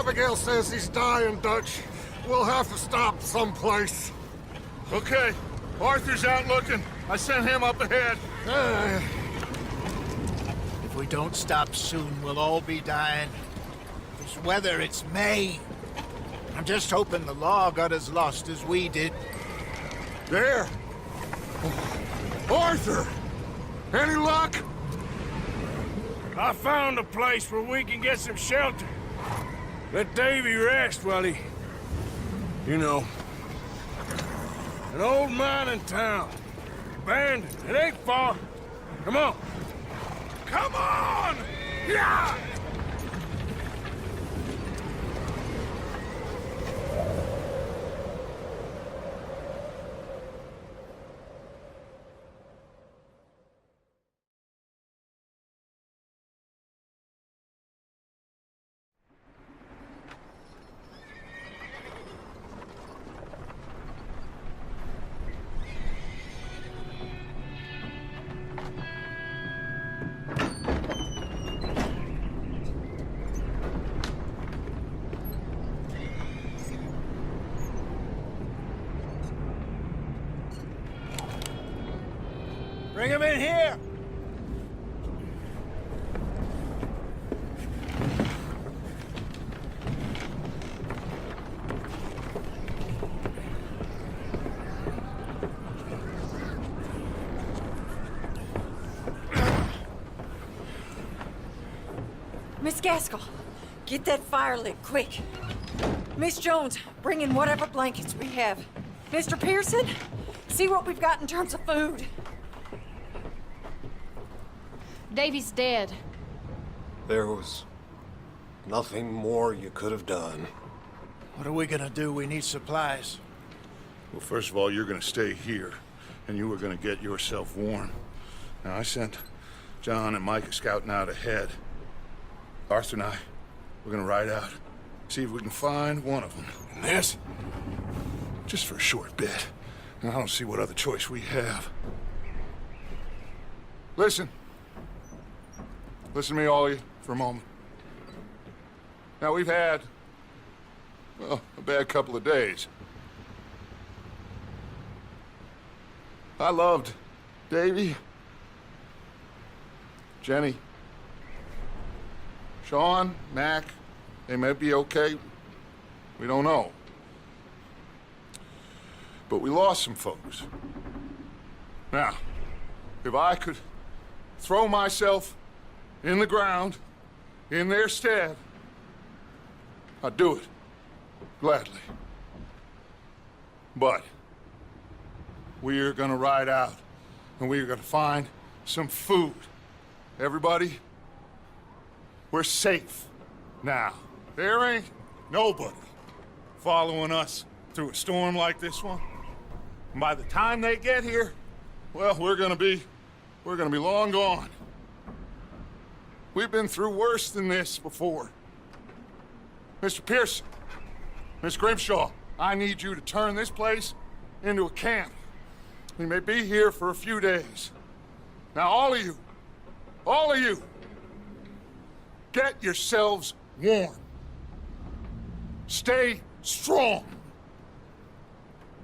Abigail says he's dying, Dutch. We'll have to stop someplace. Okay. Arthur's out looking. I sent him up ahead. If we don't stop soon, we'll all be dying. This weather, it's May. I'm just hoping the law got as lost as we did. There! Arthur! Any luck? I found a place where we can get some shelter. Let Davy rest while he... You know. An old mining town. Abandoned. It ain't far. Come on. Come on! Yeah! Bring him in here! Miss Gaskell, get that fire lit, quick. Miss Jones, bring in whatever blankets we have. Mr. Pearson, see what we've got in terms of food. Davy's dead. There was nothing more you could have done. What are we gonna do? We need supplies. Well, first of all, you're gonna stay here, and you are gonna get yourself warm. Now, I sent John and Micah scouting out ahead. Arthur and I, we're gonna ride out, see if we can find one of them. And this? Just for a short bit. And I don't see what other choice we have. Listen. Listen to me, all of you, for a moment. Now, we've had, well, a bad couple of days. I loved Davy, Jenny, Sean, Mac. They may be okay. We don't know. But we lost some folks. Now, if I could throw myself in the ground, in their stead, I'd do it, gladly. But we're gonna ride out, and we're gonna find some food. Everybody, we're safe now. There ain't nobody following us through a storm like this one. And by the time they get here, well, we're gonna be long gone. We've been through worse than this before. Mr. Pearson, Miss Grimshaw, I need you to turn this place into a camp. We may be here for a few days. Now, all of you, get yourselves warm. Stay strong.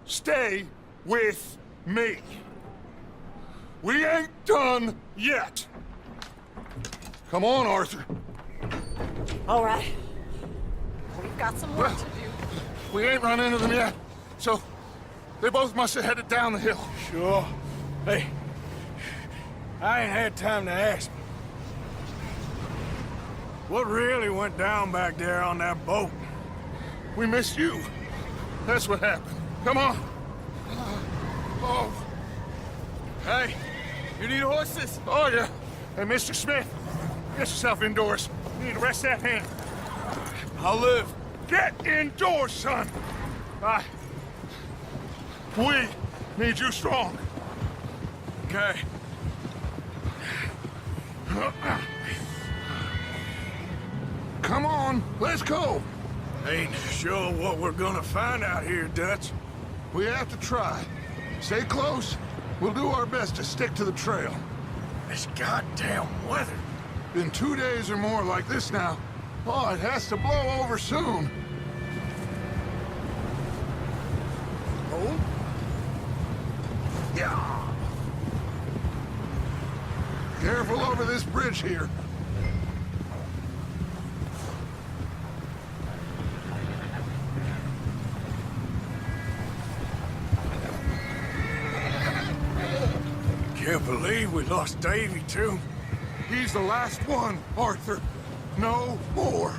Stay with me. We ain't done yet. Come on, Arthur. All right. We've got some work to do. We ain't run into them yet, so they both must have headed down the hill. Sure. Hey, I ain't had time to ask. What really went down back there on that boat? We missed you. That's what happened. Come on. Oh. Hey, you need horses? Oh, yeah. Hey, Mr. Smith, get yourself indoors. You need to rest that hand. I'll live. Get indoors, son. We need you strong. Okay. Come on, let's go. Ain't sure what we're gonna find out here, Dutch. We have to try. Stay close. We'll do our best to stick to the trail. This goddamn weather. Been 2 days or more like this now. Oh, it has to blow over soon. Hold. Yeah. Careful over this bridge here. Can't believe we lost Davy, too. He's the last one, Arthur. No more.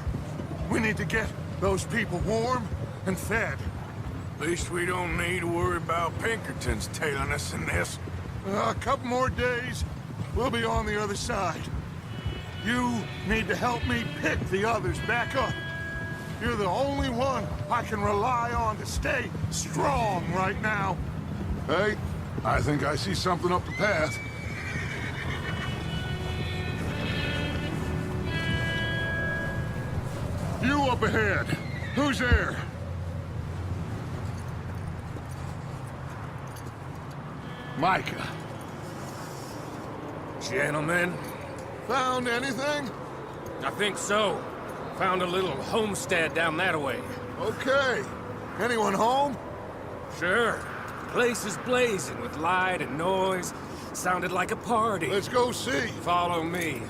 We need to get those people warm and fed. At least we don't need to worry about Pinkertons tailing us in this. A couple more days, we'll be on the other side. You need to help me pick the others back up. You're the only one I can rely on to stay strong right now. Hey, I think I see something up the path. You up ahead. Who's there? Micah. Gentlemen, Found anything? I think so. Found a little homestead down that way. Okay. Anyone home? Sure. Place is blazing with light and noise. Sounded like a party. Let's go see. Follow me.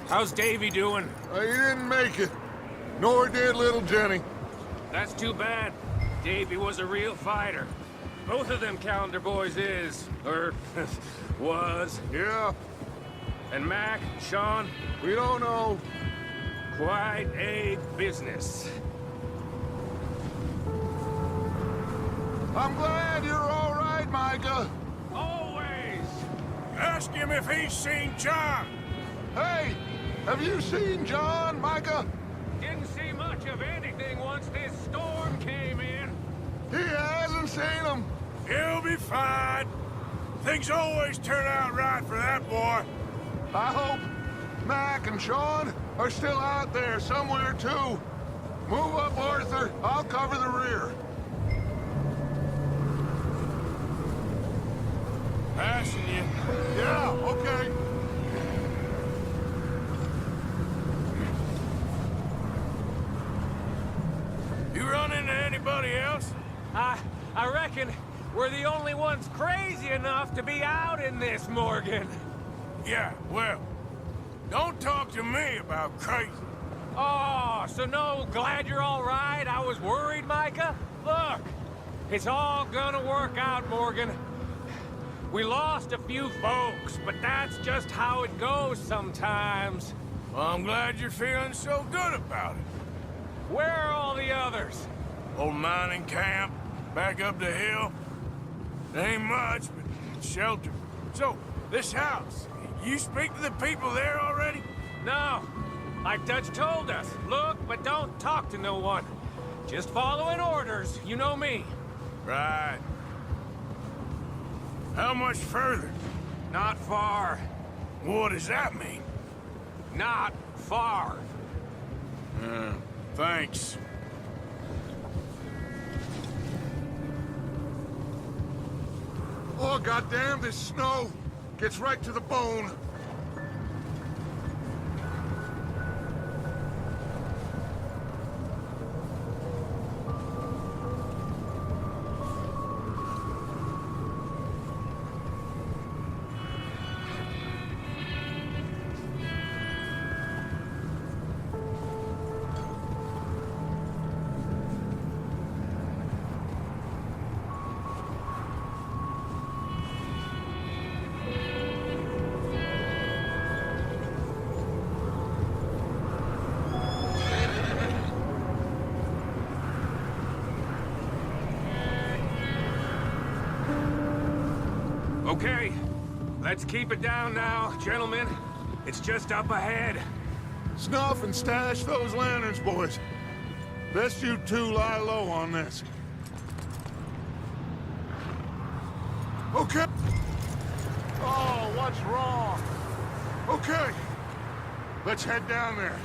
How's Davy doing? He didn't make it. Nor did little Jenny. That's too bad. Davy was a real fighter. Both of them calendar boys is, or was. Yeah, And Mac, Sean, we don't know. quite a business. I'm glad you're all right, Micah. Always! Ask him if he's seen John. Hey, have you seen John, Micah? Didn't see much of anything once this storm came in. He hasn't seen him. He'll be fine. Things always turn out right for that boy. I hope Mac and Sean are still out there somewhere, too. Move up, Arthur. I'll cover the rear. Passing you. Yeah, okay. You run into anybody else? I reckon we're the only ones crazy enough to be out in this, Morgan. Yeah, well, don't talk to me about crazy. Oh, so no, glad you're all right? I was worried, Micah. Look, it's all gonna work out, Morgan. We lost a few folks, but that's just how it goes sometimes. Well, I'm glad you're feeling so good about it. Where are all the others? Old mining camp, back up the hill. Ain't much, but shelter. So, this house, you speak to the people there already? No, like Dutch told us. Look, but don't talk to no one. Just following orders, you know me. Right. How much further? Not far. What does that mean? Not far. Thanks. Oh, goddamn, this snow gets right to the bone. Okay, let's keep it down now, gentlemen. It's just up ahead. Snuff and stash those lanterns, boys. Best you two lie low on this. Okay. Oh, what's wrong? Okay. Let's head down there.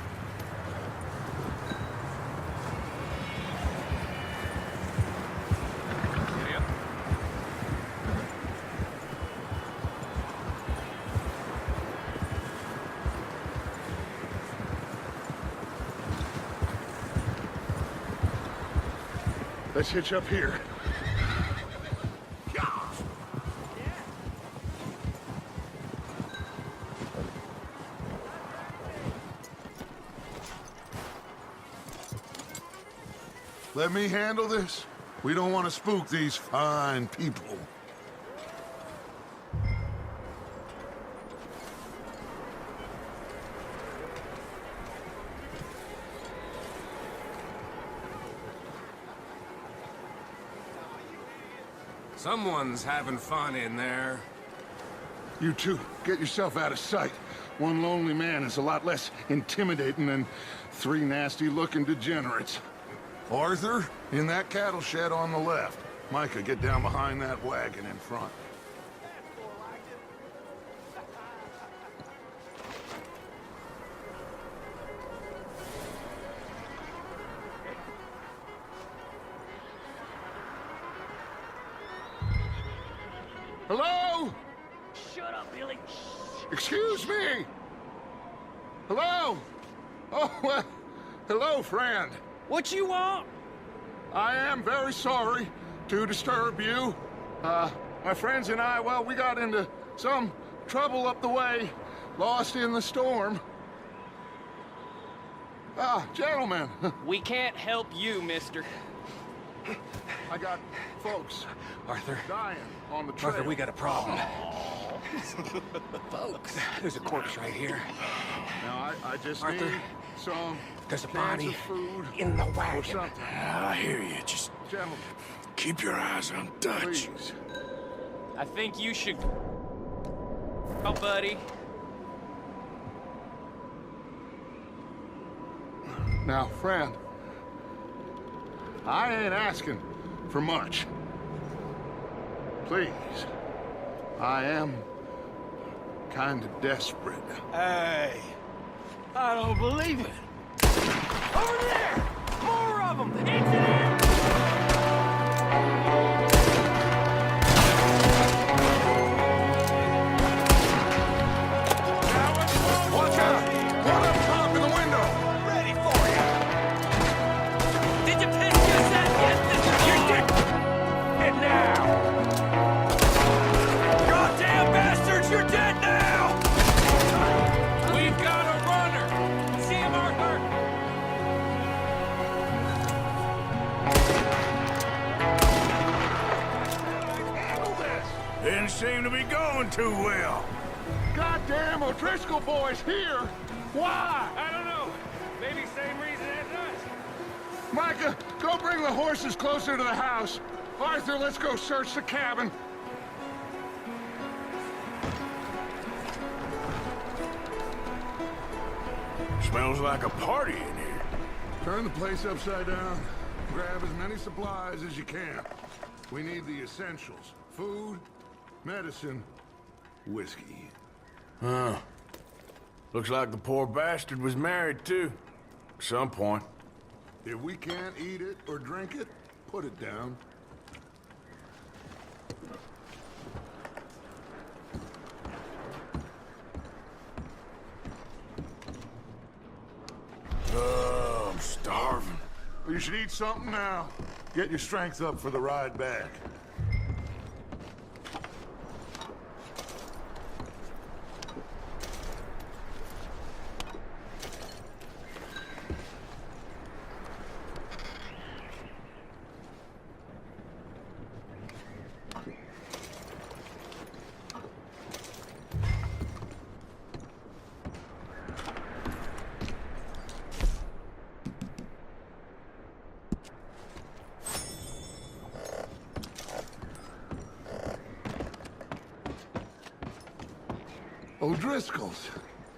Let's hitch up here. Let me handle this. We don't want to spook these fine people. Someone's having fun in there. You two, get yourself out of sight. One lonely man is a lot less intimidating than 3 nasty-looking degenerates. Arthur, in that cattle shed on the left. Micah, get down behind that wagon in front. Hello? Shut up, Billy. Excuse me? Hello? Oh, well, hello, friend. What you want? I am very sorry to disturb you. My friends and I, well, we got into some trouble up the way, lost in the storm. Gentlemen, We can't help you, mister. I got folks Arthur. dying on the trail. Arthur, we got a problem. Folks. There's a corpse right here. Now, I just Arthur, need some there's a cans body of food in the or wagon. something. I hear you. Just Gentlemen, keep your eyes on Dutch. please. I think you should... Oh, buddy. Now, friend, I ain't asking for much. Please, I am kind of desperate. Hey, I don't believe it. Over there! More of them! Into there! Watch out! One up top in the window! Ready for you! Did you piss yourself yet? You're dead! And now! Goddamn bastards, you're dead now! We've got a runner! See him, Arthur? Handle this! Didn't seem to be going too well. Goddamn O'Driscoll boys here! Why? I don't know. Maybe same reason as us. Micah, go bring the horses closer to the house. Arthur, let's go search the cabin. Smells like a party in here. Turn the place upside down. Grab as many supplies as you can. We need the essentials. Food, medicine, whiskey. Huh. Looks like the poor bastard was married, too. At some point. If we can't eat it or drink it, put it down. Oh, I'm starving. You should eat something now. Get your strength up for the ride back. O'Driscoll's.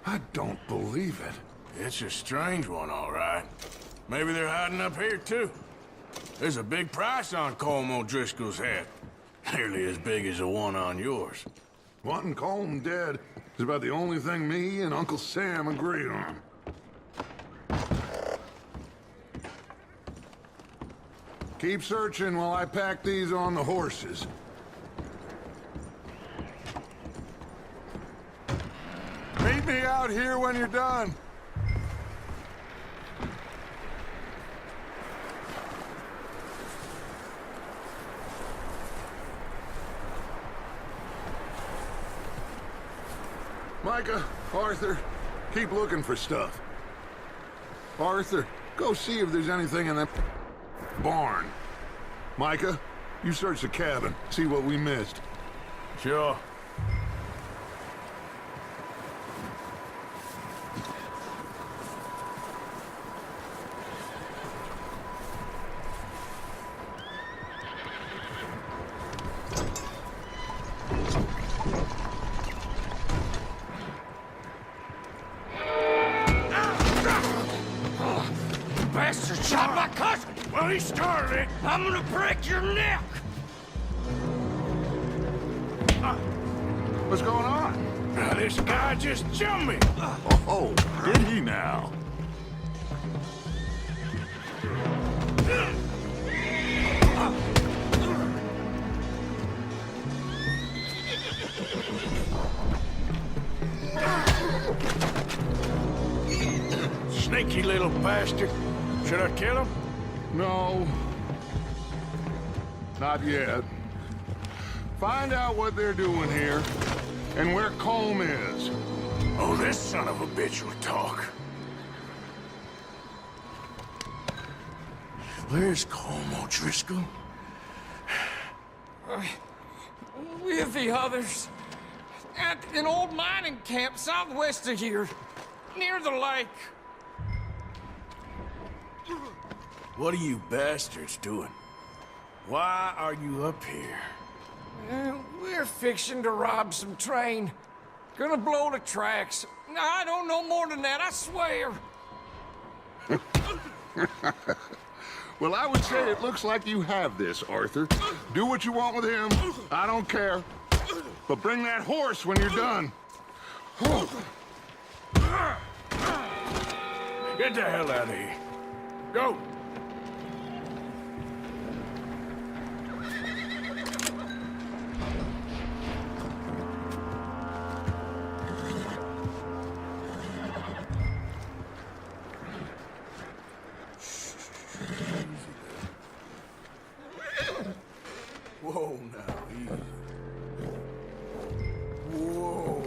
I don't believe it. It's a strange one, all right. Maybe they're hiding up here, too. There's a big price on Colm O'Driscoll's head. Nearly as big as the one on yours. Wanting Colm dead is about the only thing me and Uncle Sam agree on. Keep searching while I pack these on the horses. Meet me out here when you're done. Micah, Arthur, keep looking for stuff. Arthur, go see if there's anything in that barn. Micah, you search the cabin, see what we missed. Sure. Bastard shot my cousin! Well, he started it. I'm gonna break your neck! What's going on? Now, this guy just jumped me. Oh, did he now? Sneaky little bastard. Should I kill him? No. Not yet. Find out what they're doing here, and where Colm is. Oh, this son of a bitch will talk. Where's Colm O'Driscoll? With the others. At an old mining camp southwest of here. Near the lake. What are you bastards doing? Why are you up here? We're fixing to rob some train. Gonna blow the tracks. I don't know more than that, I swear. Well, I would say it looks like you have this, Arthur. Do what you want with him. I don't care. But bring that horse when you're done. Get the hell out of here. Go. Whoa, now, easy. Whoa.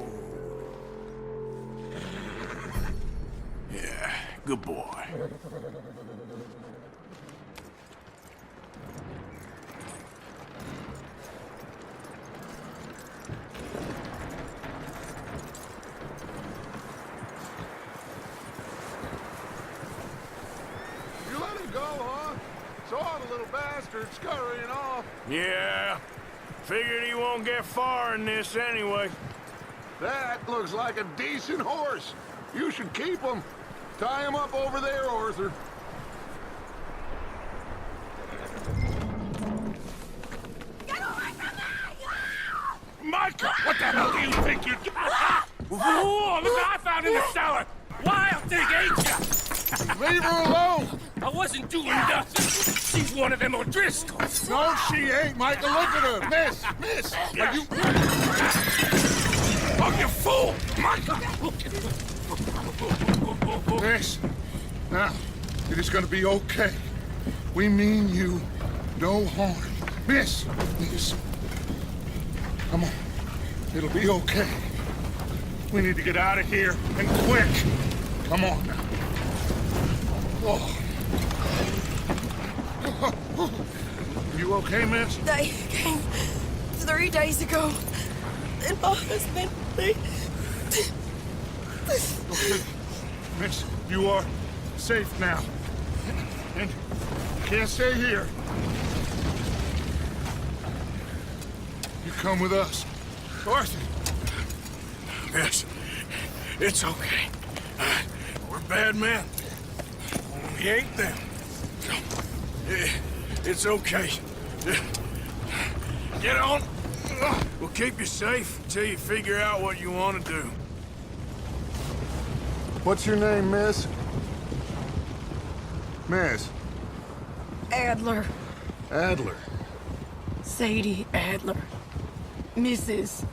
Yeah, good boy. You let him go, huh? Saw the little bastard scurrying off. Yeah, figured he won't get far in this anyway. That looks like a decent horse. You should keep him. Tie him up over there, Arthur. Micah, what the hell do you think you're doing? Whoa, look what I found in the cellar! Wild thing, ain't ya? Leave her alone. I wasn't doing nothing. She's one of them O'Driscolls. No, she ain't, Micah. Look at her. Miss. Are you... Oh, you fool! Micah! Miss. Now, it is gonna be okay. We mean you no harm. Miss. Come on. It'll be okay. We need to get out of here, and quick. Come on now. Oh. You okay, miss? They came 3 days ago. And my husband, they... Okay. Miss, you are safe now. And you can't stay here. You come with us. Arthur. Yes, it's okay. We're bad men. We ain't them. It's okay. Get on. We'll keep you safe until you figure out what you want to do. What's your name, miss? Miss. Adler. Adler. Sadie Adler. Mrs.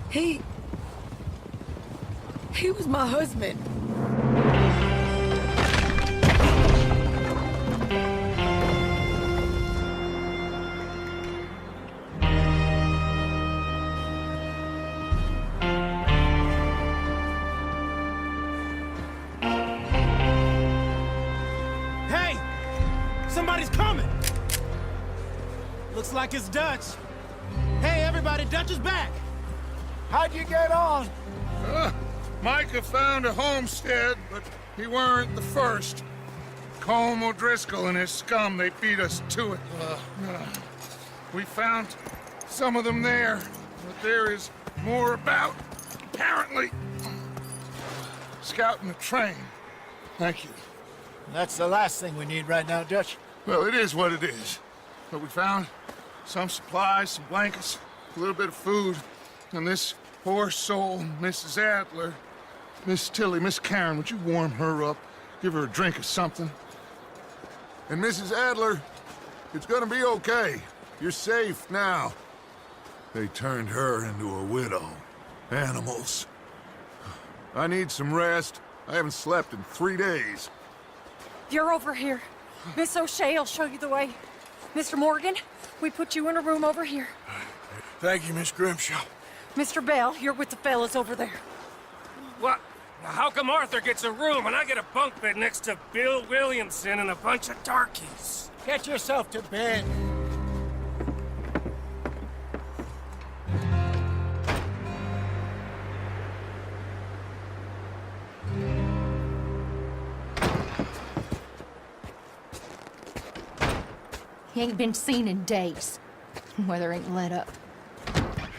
He was my husband. Looks like it's Dutch. Hey, everybody, Dutch is back. How'd you get on? Micah found a homestead, but he weren't the first. Colm O'Driscoll and his scum, they beat us to it. We found some of them there, but there is more about, apparently. Scouting the train. Thank you. That's the last thing we need right now, Dutch. Well, it is what it is. But we found some supplies, some blankets, a little bit of food, and this poor soul, Mrs. Adler, Miss Tilly, Miss Karen, would you warm her up? Give her a drink or something? And Mrs. Adler, it's gonna be okay. You're safe now. They turned her into a widow. Animals. I need some rest. I haven't slept in 3 days. You're over here. Miss O'Shea will show you the way. Mr. Morgan, we put you in a room over here. Thank you, Miss Grimshaw. Mr. Bell, you're with the fellas over there. What? How come Arthur gets a room and I get a bunk bed next to Bill Williamson and a bunch of darkies? Get yourself to bed. He ain't been seen in days. Weather ain't let up.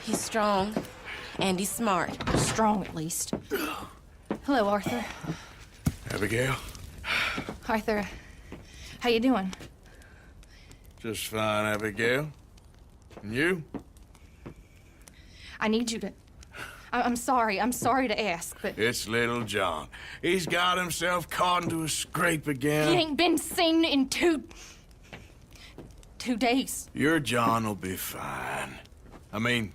He's strong, and he's smart. Strong, at least. Hello, Arthur. Abigail? Arthur, how you doing? Just fine, Abigail. And you? I need you to... I'm sorry to ask, but... It's little John. He's got himself caught into a scrape again. He ain't been seen in 2 days. Your John will be fine. I mean,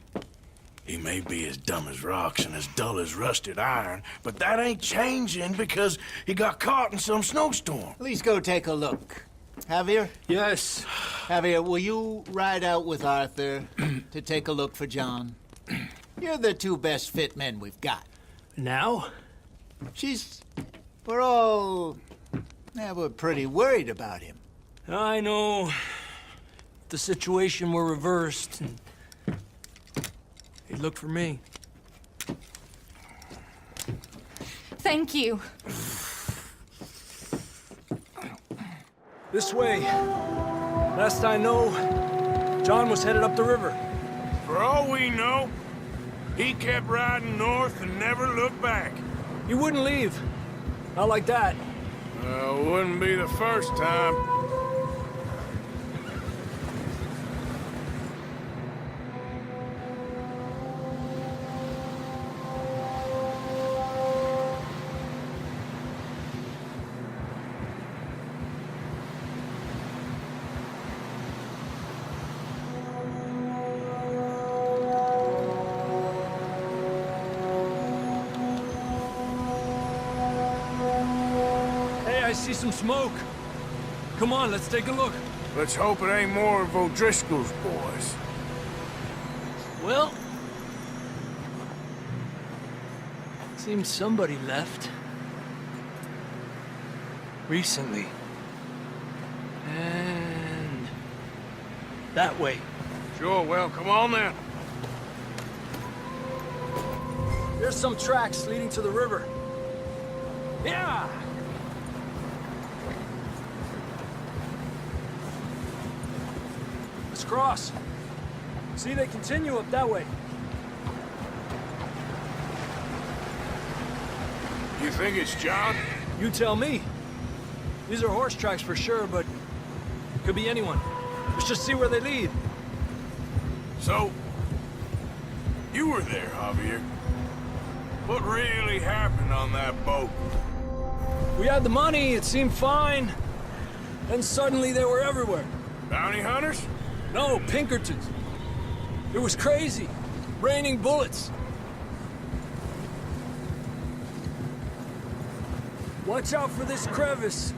he may be as dumb as rocks and as dull as rusted iron, but that ain't changing because he got caught in some snowstorm. Please go take a look. Javier? Yes. Javier, will you ride out with Arthur to take a look for John? You're the 2 best fit men we've got. Now? We're pretty worried about him. I know. If the situation were reversed, and he'd look for me. Thank you. This way. Last I know, John was headed up the river. For all we know, he kept riding north and never looked back. He wouldn't leave. Not like that. Wouldn't be the first time. I see some smoke. Come on, let's take a look. Let's hope it ain't more of O'Driscoll's boys. Well, seems somebody left. Recently. And that way. Sure, well, come on then. There's some tracks leading to the river. Yeah! Let's cross. See, they continue up that way. You think it's John? You tell me. These are horse tracks for sure, but could be anyone. Let's just see where they lead. So, you were there, Javier. What really happened on that boat? We had the money, it seemed fine. Then suddenly they were everywhere. Bounty hunters? No, Pinkertons. It was crazy. Raining bullets. Watch out for this crevice.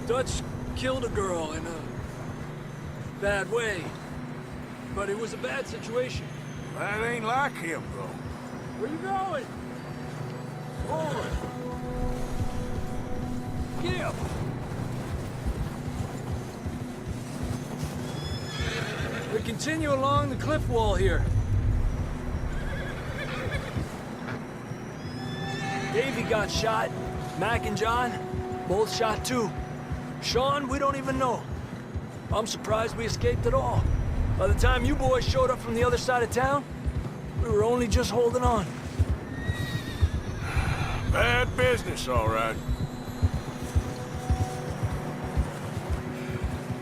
Dutch killed a girl in a bad way. But it was a bad situation. That ain't like him, though. Where you going? Forward. Get up. continue along the cliff wall here. Davey got shot. Mac and John, both shot too. Sean, we don't even know. I'm surprised we escaped at all. By the time you boys showed up from the other side of town, we were only just holding on. Bad business, all right.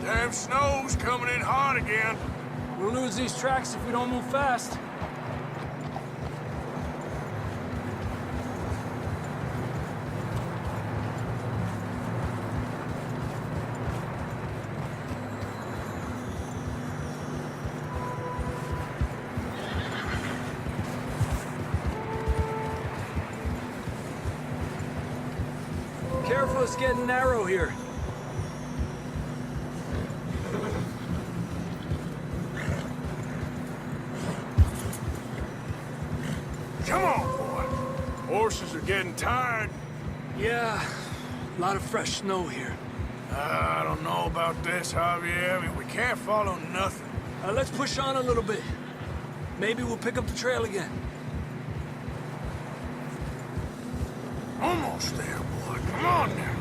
Damn snow's coming in hard again. We'll lose these tracks if we don't move fast. Careful, it's getting narrow here. Come on, boy. Horses are getting tired. Yeah, a lot of fresh snow here. I don't know about this, Javier. I mean, we can't follow nothing. Let's push on a little bit. Maybe we'll pick up the trail again. Almost there, boy. Come on now.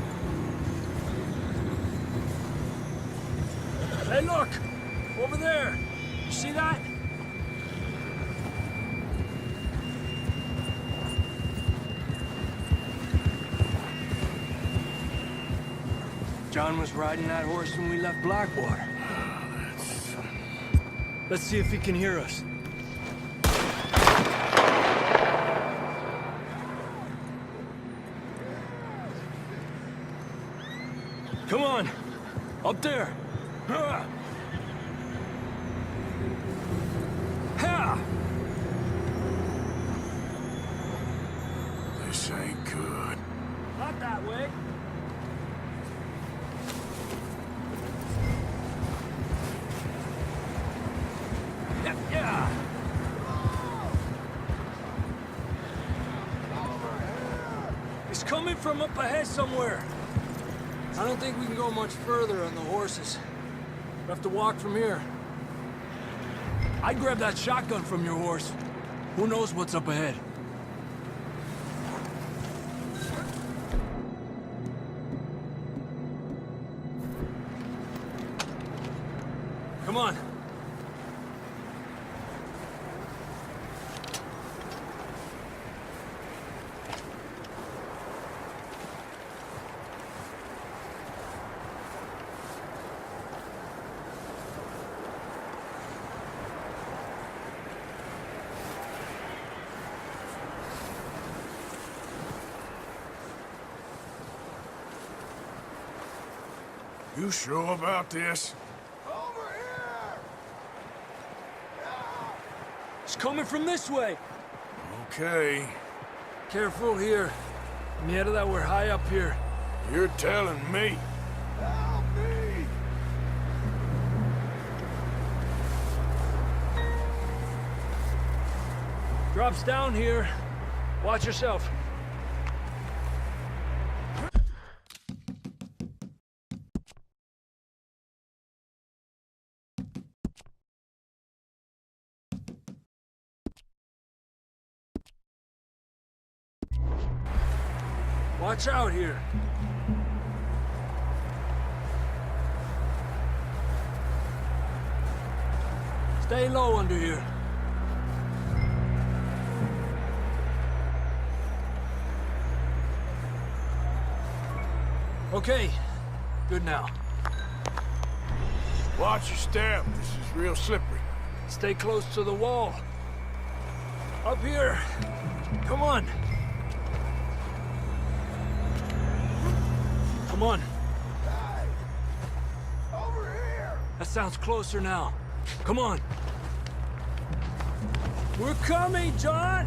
Hey, look! Over there! You see that? John was riding that horse when we left Blackwater. Let's see if he can hear us. Come on! Up there! Ha! Ha! This ain't good. Not that way. Yeah. He's coming from up ahead somewhere. I don't think we can go much further on the horses. We have to walk from here. I'd grab that shotgun from your horse. Who knows what's up ahead? Come on. You sure about this? It's coming from this way. Okay. Careful here. Mierda, that we're high up here. You're telling me. Help me! Drops down here. Watch yourself. Watch out here. Stay low under here. Okay, good now. Watch your step. This is real slippery. Stay close to the wall. Up here. Come on. Come on. Hey! Over here! That sounds closer now. Come on. We're coming, John!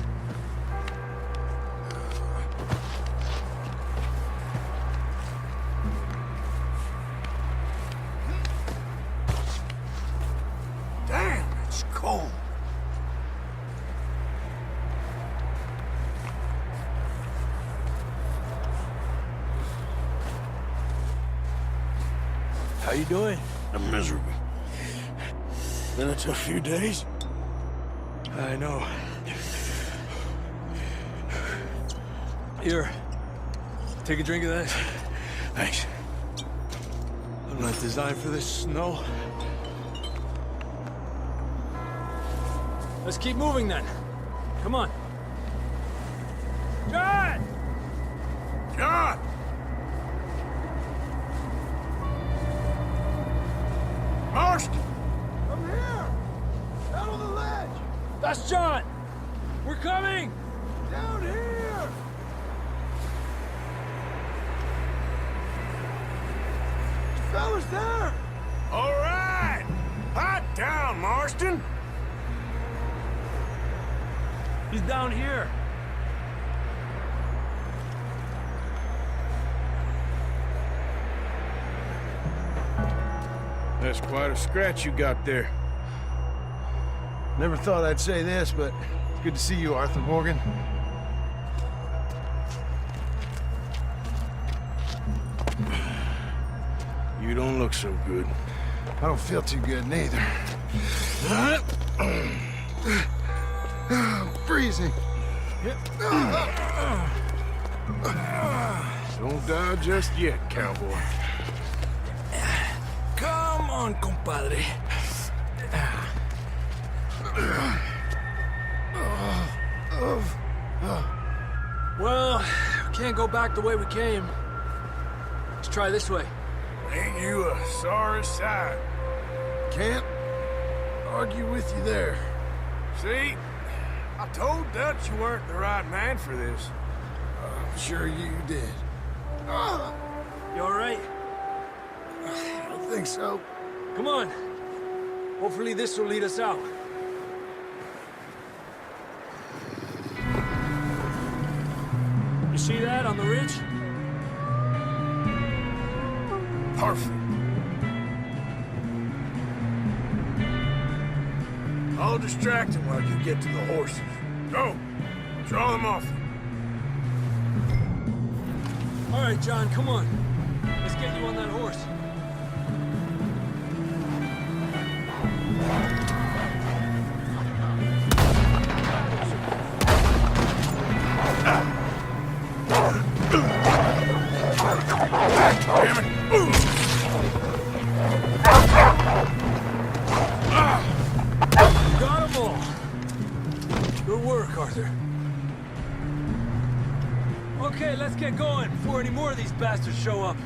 Damn, it's cold. How you doing? I'm miserable. Been a tough few days. I know. Here, take a drink of that. Thanks. I'm not designed for this snow. Let's keep moving then. Come on. John! John! Marston! I'm here! Out on the ledge! That's John! We're coming! Down here! The fella's there! All right! Hot down, Marston! He's down here. That's quite a scratch you got there. Never thought I'd say this, but it's good to see you, Arthur Morgan. You don't look so good. I don't feel too good, neither. Freezing. Don't die just yet, cowboy. Come on, compadre. Well, we can't go back the way we came. Let's try this way. Ain't you a sorry sight? Can't argue with you there. See? I told Dutch you weren't the right man for this. I'm sure you did. You all right? I don't think so. Come on. Hopefully this will lead us out. You see that on the ridge? Perfect. I'll distract him while you get to the horses. Go! Draw them off. All right, John, come on. Let's get you on that horse. Damn it! Got 'em all. Good work, Arthur. Okay, let's get going before any more of these bastards show up.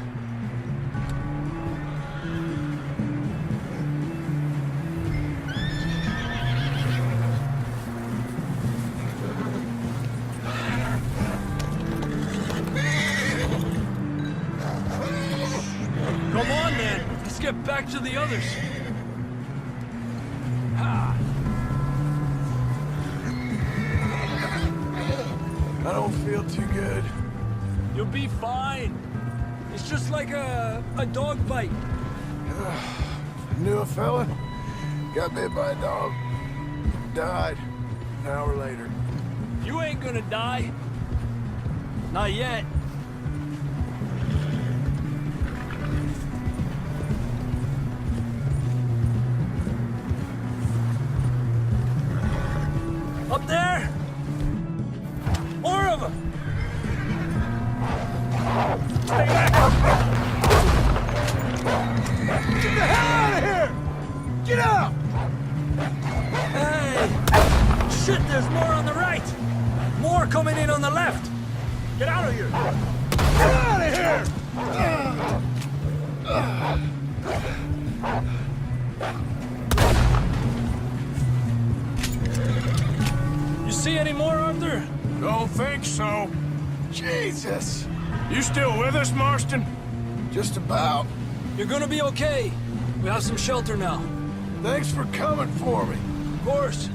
Come on, then. Let's get back to the others. Ha! I don't feel too good. You'll be fine. It's just like a dog bite. Knew a fella, got bit by a dog, died an hour later. You ain't gonna die. Not yet. Up there? More of them! Stay back! Get the hell out of here! Get out! Hey! Shit, there's more on the right! More coming in on the left! Get out of here! Get out of here! You see any more, Arthur? Don't think so. Jesus! You still with us, Marston? Just about. You're gonna be okay. We have some shelter now. Thanks for coming for me. Of course.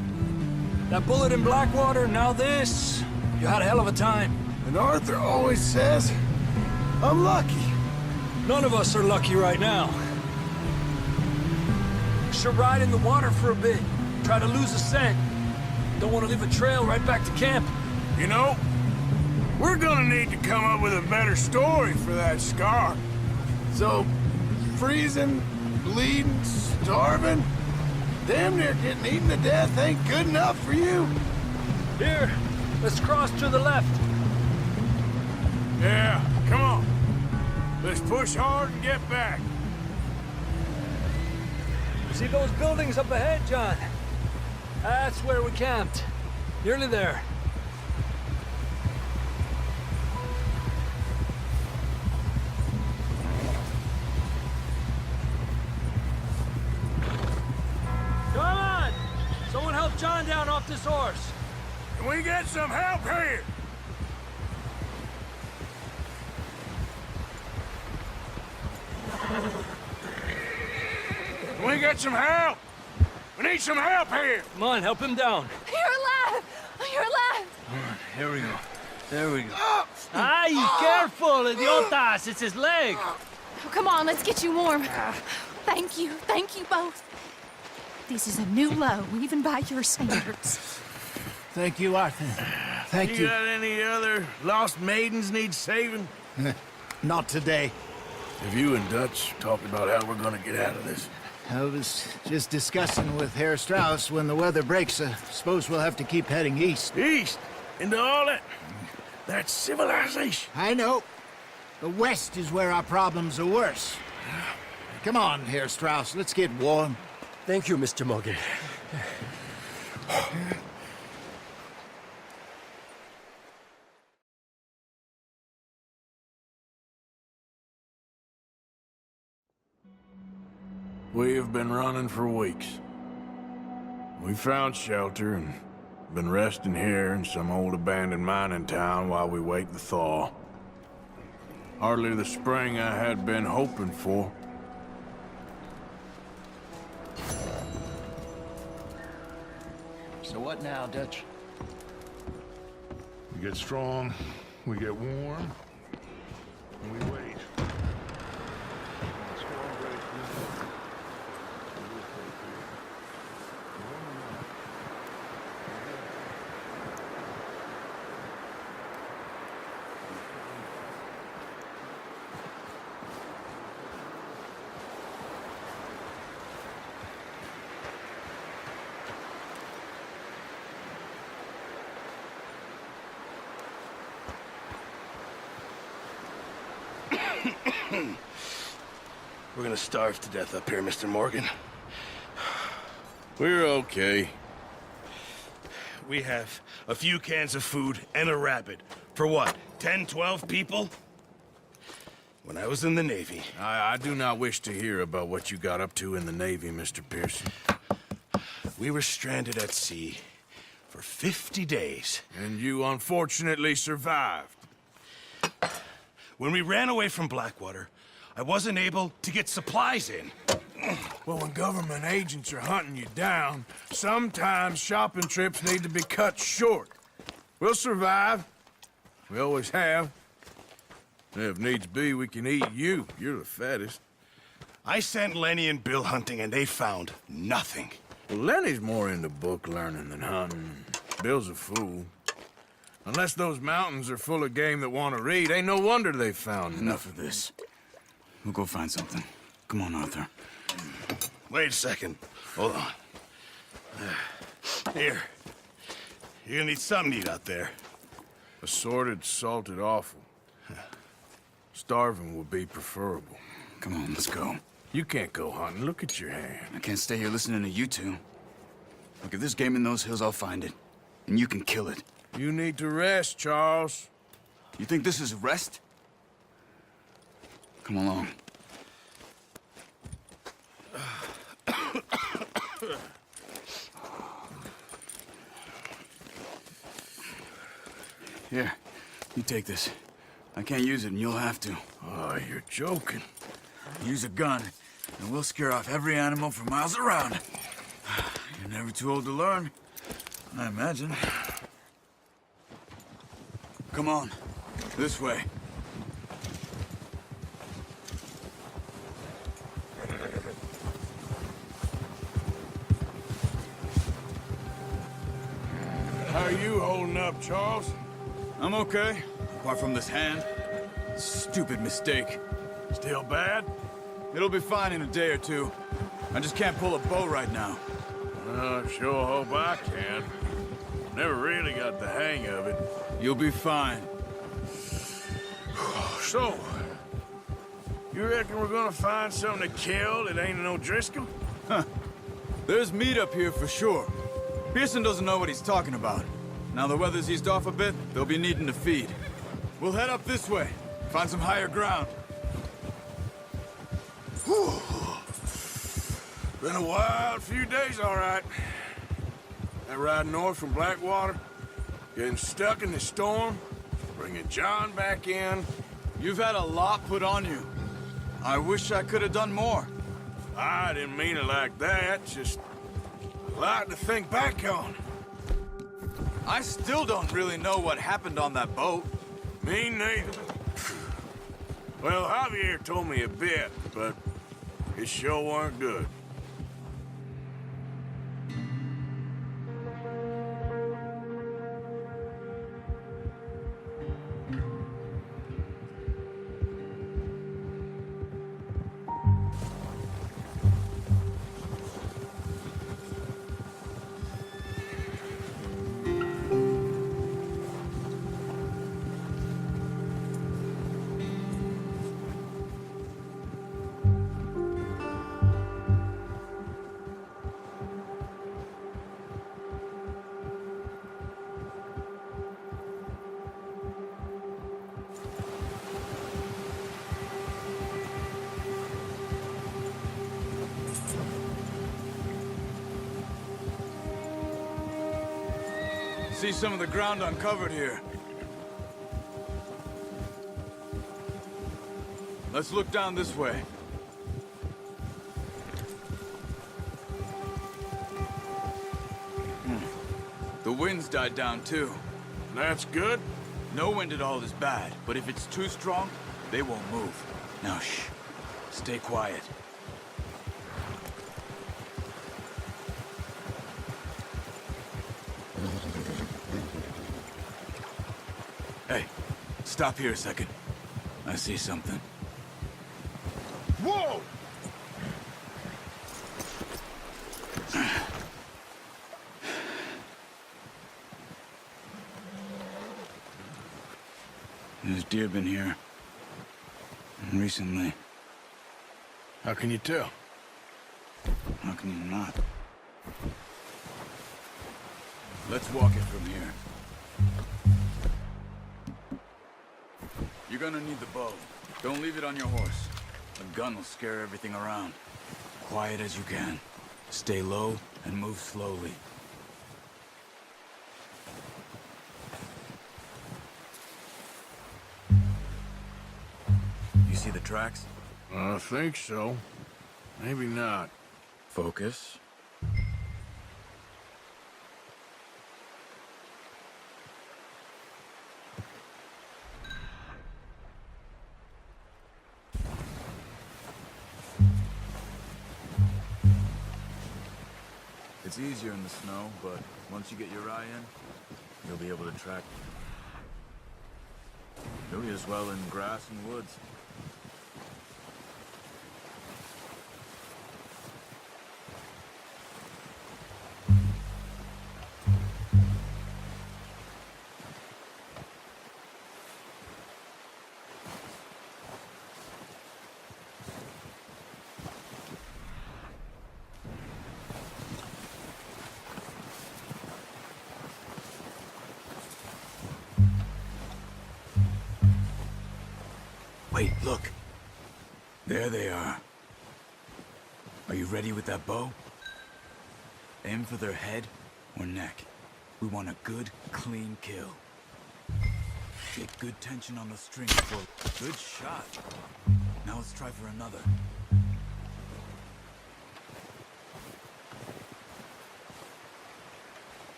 That bullet in Blackwater, now this. You had a hell of a time. And Arthur always says, I'm lucky. None of us are lucky right now. Should ride in the water for a bit. Try to lose the scent. Don't want to leave a trail right back to camp. You know, we're gonna need to come up with a better story for that scar. So, freezing, bleeding, starving, damn near getting eaten to death ain't good enough for you. Here, let's cross to the left. Yeah, come on. Let's push hard and get back. See those buildings up ahead, John? That's where we camped. Nearly there. Come on! Someone help John down off this horse. Can we get some help here? Can we get some help? We need some help here! Come on, help him down. You're alive! You're alive! Here we go. There we go. Ay, careful, idiotas! It's his leg! Oh, come on, let's get you warm. Thank you both. This is a new low, even by your standards. Thank you, Arthur. Thank you. got any other lost maidens need saving? Not today. Have you and Dutch talked about how we're gonna get out of this? I was just discussing with Herr Strauss when the weather breaks. I suppose we'll have to keep heading east. East? Into all that... That's civilization. I know. The west is where our problems are worse. Come on, Herr Strauss, let's get warm. Thank you, Mr. Morgan. We have been running for weeks. We found shelter and been resting here in some old abandoned mining town while we wait the thaw. Hardly the spring I had been hoping for. So what now, Dutch? We get strong, we get warm, and we wait. We're gonna starve to death up here, Mr. Morgan. We're okay. We have a few cans of food and a rabbit. For what, 10, 12 people? When I was in the Navy... I do not wish to hear about what you got up to in the Navy, Mr. Pearson. We were stranded at sea for 50 days. And you unfortunately survived. When we ran away from Blackwater, I wasn't able to get supplies in. Well, when government agents are hunting you down, sometimes shopping trips need to be cut short. We'll survive. We always have. If needs be, we can eat you. You're the fattest. I sent Lenny and Bill hunting, and they found nothing. Well, Lenny's more into book learning than hunting. Bill's a fool. Unless those mountains are full of game that want to read, ain't no wonder they found Enough of this. We'll go find something. Come on, Arthur. Wait a second. Hold on. Here. You're gonna need something to eat out there. Assorted, salted offal. Starving would be preferable. Come on, let's go. You can't go hunting. Look at your hand. I can't stay here listening to you two. Look, if there's game in those hills, I'll find it. And you can kill it. You need to rest, Charles. You think this is rest? Come along. Here, you take this. I can't use it, and you'll have to. Oh, you're joking. Use a gun, and we'll scare off every animal for miles around. You're never too old to learn, I imagine. Come on, this way. How are you holding up, Charles? I'm okay, apart from this hand. Stupid mistake. Still bad? It'll be fine in a day or two. I just can't pull a bow right now. I sure hope I can. Never really got the hang of it. You'll be fine. So, you reckon we're gonna find something to kill that ain't no Driscoll? Huh. There's meat up here for sure. Pearson doesn't know what he's talking about. Now the weather's eased off a bit, they'll be needing to feed. We'll head up this way, find some higher ground. Whew. Been a wild few days, all right. That ride north from Blackwater, getting stuck in the storm, bringing John back in. You've had a lot put on you. I wish I could have done more. I didn't mean it like that, just a lot to think back on. I still don't really know what happened on that boat. Me neither. Well, Javier told me a bit, but it sure weren't good. See some of the ground uncovered here. Let's look down this way. The wind's died down too. That's good. No wind at all is bad, but if it's too strong, they won't move. Now shh, stay quiet. Hey, stop here a second. I see something. Whoa! There's deer been here. Recently. How can you tell? How can you not? Let's walk it from here. You're gonna need the bow. Don't leave it on your horse. A gun will scare everything around. Quiet as you can. Stay low and move slowly. You see the tracks? I think so. Maybe not. Focus. It's easier in the snow, but once you get your eye in, you'll be able to track. You'll be as well in grass and woods. Wait, look. There they are. Are you ready with that bow? Aim for their head or neck. We want a good, clean kill. Get good tension on the string for good shot. Now let's try for another.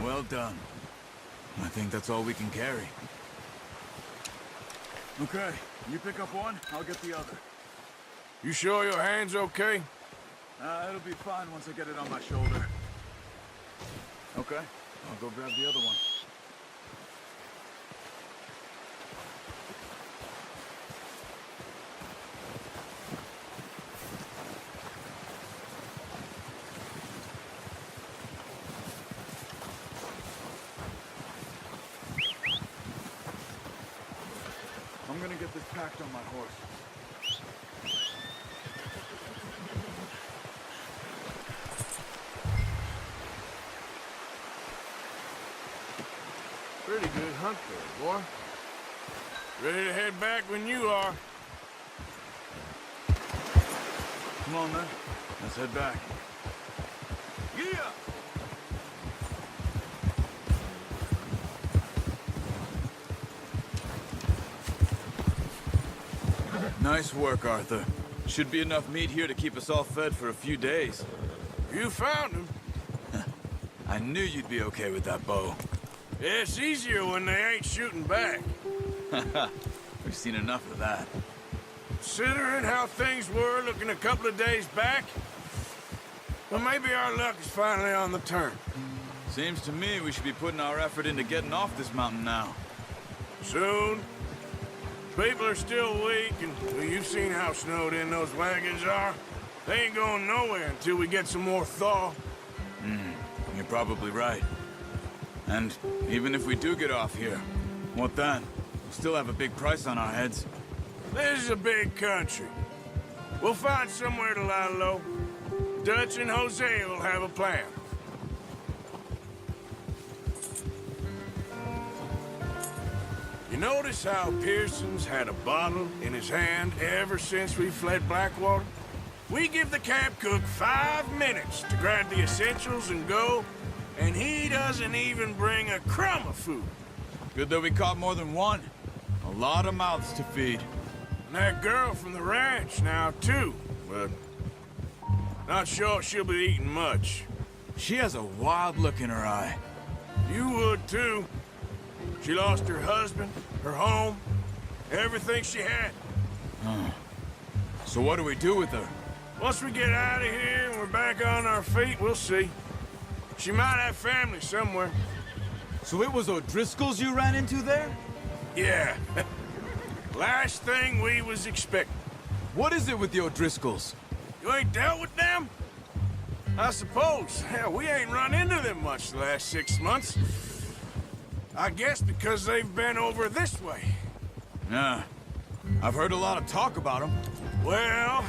Well done. I think that's all we can carry. Okay, you pick up one, I'll get the other. You sure your hand's okay? It'll be fine once I get it on my shoulder. Okay, I'll go grab the other one. I'm gonna get this packed on my horse. Pretty good hunt there, boy. Ready to head back when you are. Come on, then. Let's head back. Yeah! Nice work, Arthur. Should be enough meat here to keep us all fed for a few days. You found him. I knew you'd be okay with that bow. Yeah, it's easier when they ain't shooting back. We've seen enough of that. Considering how things were looking a couple of days back, well, maybe our luck is finally on the turn. Seems to me we should be putting our effort into getting off this mountain now. Soon. People are still weak, and well, you've seen how snowed in those wagons are. They ain't going nowhere until we get some more thaw. You're probably right. And even if we do get off here, what then? We'll still have a big price on our heads. This is a big country. We'll find somewhere to lie low. Dutch and Jose will have a plan. You notice how Pearson's had a bottle in his hand ever since we fled Blackwater? We give the camp cook 5 minutes to grab the essentials and go, and he doesn't even bring a crumb of food. Good that we caught more than one. A lot of mouths to feed. And that girl from the ranch now, too, but not sure she'll be eating much. She has a wild look in her eye. You would, too. She lost her husband, her home, everything she had. So what do we do with her? Once we get out of here and we're back on our feet, we'll see. She might have family somewhere. So it was O'Driscoll's you ran into there? Yeah. Last thing we was expecting. What is it with the O'Driscolls? You ain't dealt with them? I suppose. Hell, we ain't run into them much the last 6 months. I guess because they've been over this way. Yeah. I've heard a lot of talk about them. Well,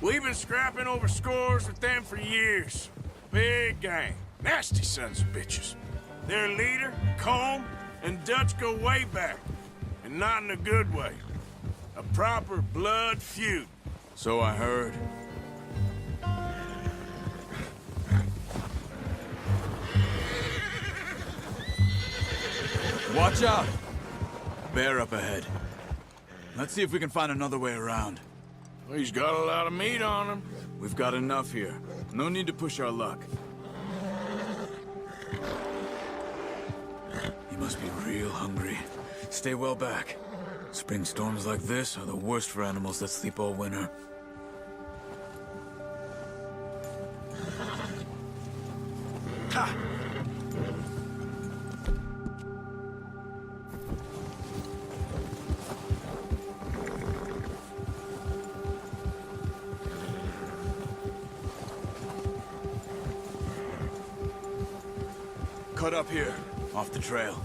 we've been scrapping over scores with them for years. Big gang. Nasty sons of bitches. Their leader, Combe, and Dutch go way back. And not in a good way. A proper blood feud. So I heard. Watch out! Bear up ahead. Let's see if we can find another way around. He's got a lot of meat on him. We've got enough here. No need to push our luck. He must be real hungry. Stay well back. Spring storms like this are the worst for animals that sleep all winter. Ha! Cut up here, off the trail.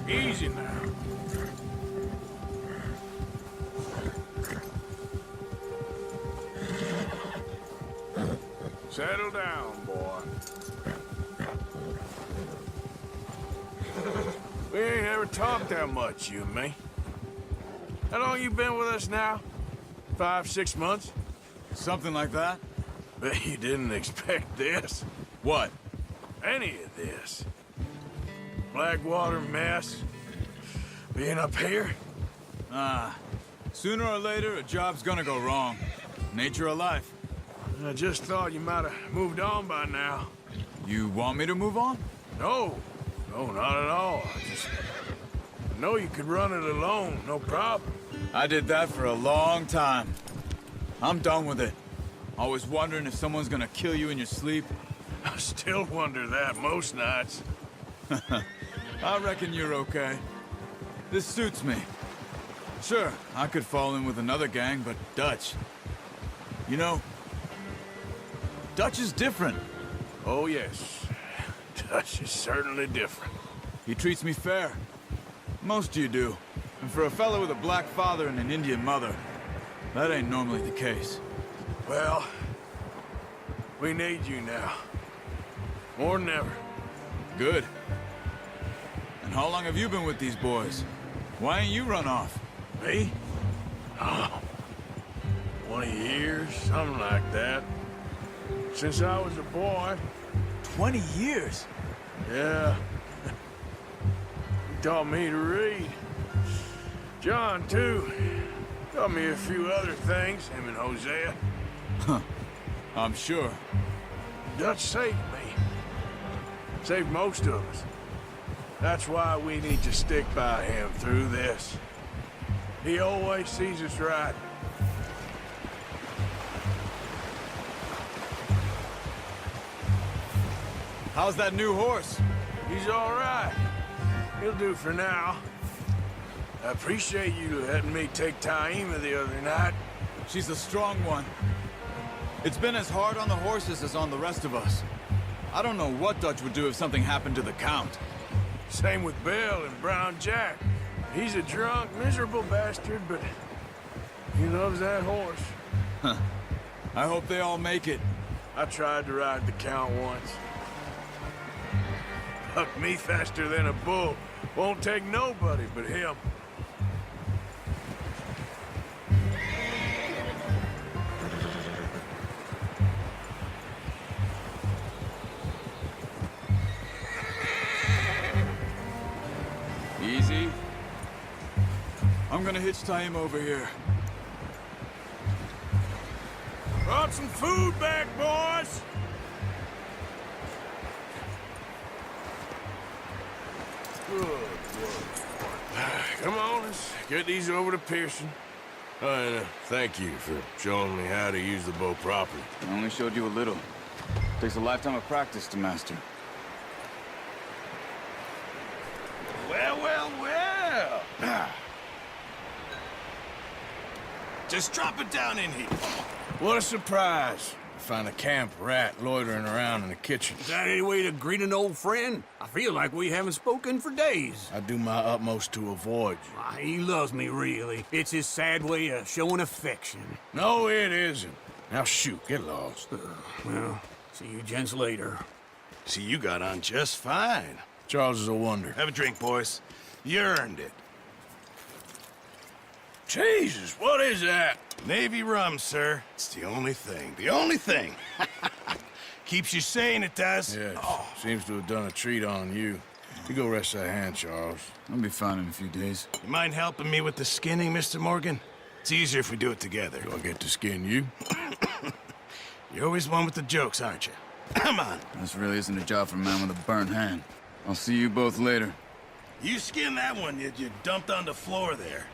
Easy now. Settle down, boy. We ain't ever talked that much, you and me. How long you been with us now? 5, 6 months? Something like that? Bet you didn't expect this. What? Any of this. Blackwater mess. Being up here? Sooner or later, a job's gonna go wrong. Nature of life. I just thought you might have moved on by now. You want me to move on? No, not at all. I know you could run it alone, no problem. I did that for a long time. I'm done with it. Always wondering if someone's gonna kill you in your sleep. I still wonder that most nights. I reckon you're okay. This suits me. Sure, I could fall in with another gang, but Dutch... You know, Dutch is different. Oh, yes. Dutch is certainly different. He treats me fair. Most of you do. And for a fellow with a black father and an Indian mother, that ain't normally the case. Well, we need you now. More than ever. Good. And how long have you been with these boys? Why ain't you run off? Me? Oh, 20 years, something like that. Since I was a boy. 20 years? Yeah. He taught me to read. John, too. Taught me a few other things, him and Hosea. Huh. I'm sure. Dutch saved me. Saved most of us. That's why we need to stick by him through this. He always sees us right. How's that new horse? He's all right. He'll do for now. I appreciate you letting me take Taima the other night. She's a strong one. It's been as hard on the horses as on the rest of us. I don't know what Dutch would do if something happened to the Count. Same with Bill and Brown Jack. He's a drunk, miserable bastard, but he loves that horse. Huh. I hope they all make it. I tried to ride the Count once. Bucked me faster than a bull. Won't take nobody but him. Easy. I'm gonna hitch Taima over here. Brought some food back, boys! Good. Come on, let's get these over to Pearson. And thank you for showing me how to use the bow properly. I only showed you a little. Takes a lifetime of practice to master. Well. Just drop it down in here. What a surprise. Find a camp rat loitering around in the kitchen. Is that any way to greet an old friend? I feel like we haven't spoken for days. I do my utmost to avoid you. He loves me, really. It's his sad way of showing affection. No, it isn't. Now shoot, get lost. Well, see you gents later. See, you got on just fine. Charles is a wonder. Have a drink, boys. You earned it. Jesus, what is that? Navy rum, sir. It's the only thing. The only thing. Keeps you sane, it does. Yes. Seems to have done a treat on you. You go rest that hand, Charles. I'll be fine in a few days. You mind helping me with the skinning, Mr. Morgan? It's easier if we do it together. Do I get to skin you? You're always one with the jokes, aren't you? Come on. This really isn't a job for a man with a burnt hand. I'll see you both later. You skin that one you dumped on the floor there.